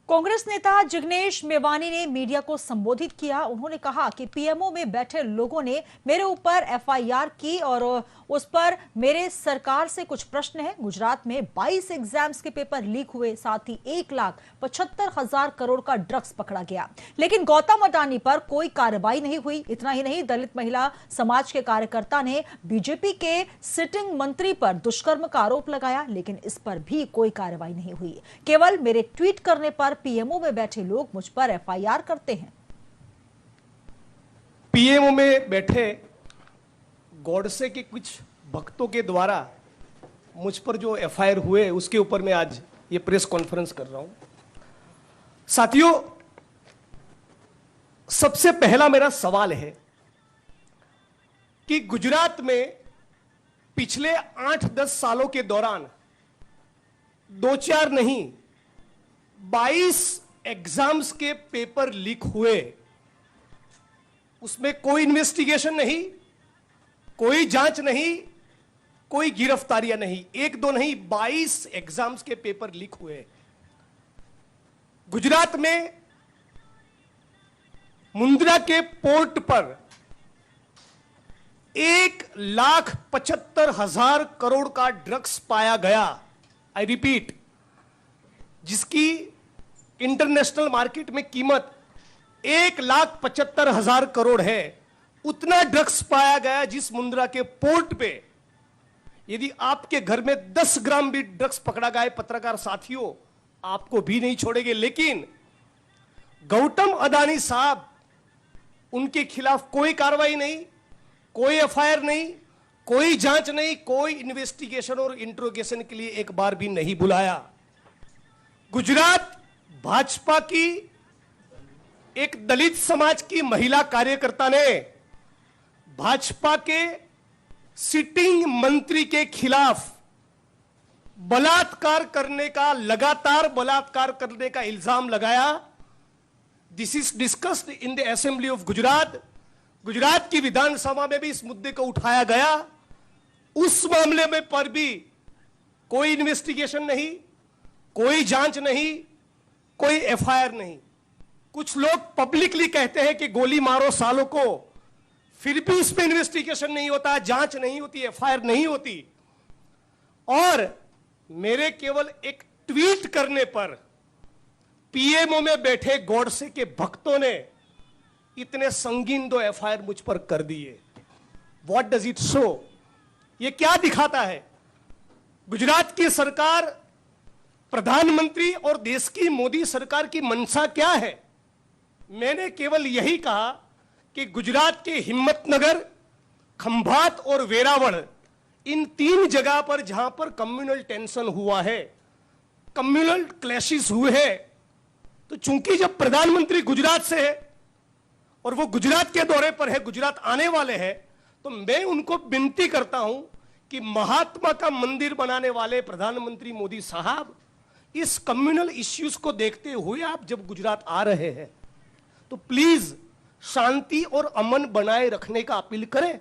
कांग्रेस नेता जिग्नेश मेवानी ने मीडिया को संबोधित किया। उन्होंने कहा कि पीएमओ में बैठे लोगों ने मेरे ऊपर एफआईआर की और उस पर मेरे सरकार से कुछ प्रश्न हैं। गुजरात में 22 एग्जाम्स के पेपर लीक हुए, साथ ही 1,75,000 करोड़ का ड्रग्स पकड़ा गया, लेकिन गौतम अडानी पर कोई कार्रवाई नहीं हुई। इतना ही नहीं, दलित महिला समाज के कार्यकर्ता ने बीजेपी के सिटिंग मंत्री पर दुष्कर्म का आरोप लगाया, लेकिन इस पर भी कोई कार्रवाई नहीं हुई। केवल मेरे ट्वीट करने पर पीएमओ में बैठे लोग मुझ पर एफआईआर करते हैं। पीएमओ में बैठे गॉडसे के कुछ भक्तों के द्वारा मुझ पर जो एफआईआर हुए उसके ऊपर मैं आज ये प्रेस कॉन्फ्रेंस कर रहा हूं। साथियों, सबसे पहला मेरा सवाल है कि गुजरात में पिछले 8-10 सालों के दौरान 2-4 नहीं 22 एग्जाम्स के पेपर लीक हुए, उसमें कोई इन्वेस्टिगेशन नहीं, कोई जांच नहीं, कोई गिरफ्तारियां नहीं। 1-2 नहीं, 22 एग्जाम्स के पेपर लीक हुए। गुजरात में मुंद्रा के पोर्ट पर 1,75,000 करोड़ का ड्रग्स पाया गया। आई रिपीट, जिसकी इंटरनेशनल मार्केट में कीमत 1,75,000 करोड़ है, उतना ड्रग्स पाया गया जिस मुंद्रा के पोर्ट पे यदि आपके घर में 10 ग्राम भी ड्रग्स पकड़ा गया, पत्रकार साथियों, आपको भी नहीं छोड़ेंगे। लेकिन गौतम अडानी साहब, उनके खिलाफ कोई कार्रवाई नहीं, कोई एफआईआर नहीं, कोई जांच नहीं, कोई इन्वेस्टिगेशन और इंट्रोगेशन के लिए एक बार भी नहीं बुलाया। गुजरात भाजपा की एक दलित समाज की महिला कार्यकर्ता ने भाजपा के सिटिंग मंत्री के खिलाफ लगातार बलात्कार करने का इल्जाम लगाया। This is discussed in the assembly of Gujarat. Gujarat की विधानसभा में भी इस मुद्दे को उठाया गया। उस मामले में पर भी कोई इन्वेस्टिगेशन नहीं, कोई जांच नहीं, कोई एफआईआर नहीं। कुछ लोग पब्लिकली कहते हैं कि गोली मारो सालों को, फिर भी इसमें इन्वेस्टिगेशन नहीं होता, जांच नहीं होती, एफआईआर नहीं होती। और मेरे केवल एक ट्वीट करने पर पीएमओ में बैठे गॉडसे के भक्तों ने इतने संगीन 2 एफआईआर मुझ पर कर दिए। What does it show? ये क्या दिखाता है? गुजरात की सरकार, प्रधानमंत्री और देश की मोदी सरकार की मंशा क्या है? मैंने केवल यही कहा कि गुजरात के हिम्मतनगर, खंभात और वेरावल, इन 3 जगह पर जहां पर कम्युनल टेंशन हुआ है, कम्युनल क्लैशेस हुए हैं, तो चूंकि जब प्रधानमंत्री गुजरात से है और वो गुजरात के दौरे पर है, गुजरात आने वाले हैं, तो मैं उनको विनती करता हूं कि महात्मा का मंदिर बनाने वाले प्रधानमंत्री मोदी साहब, इस कम्युनल इश्यूज को देखते हुए आप जब गुजरात आ रहे हैं तो प्लीज शांति और अमन बनाए रखने का अपील करें।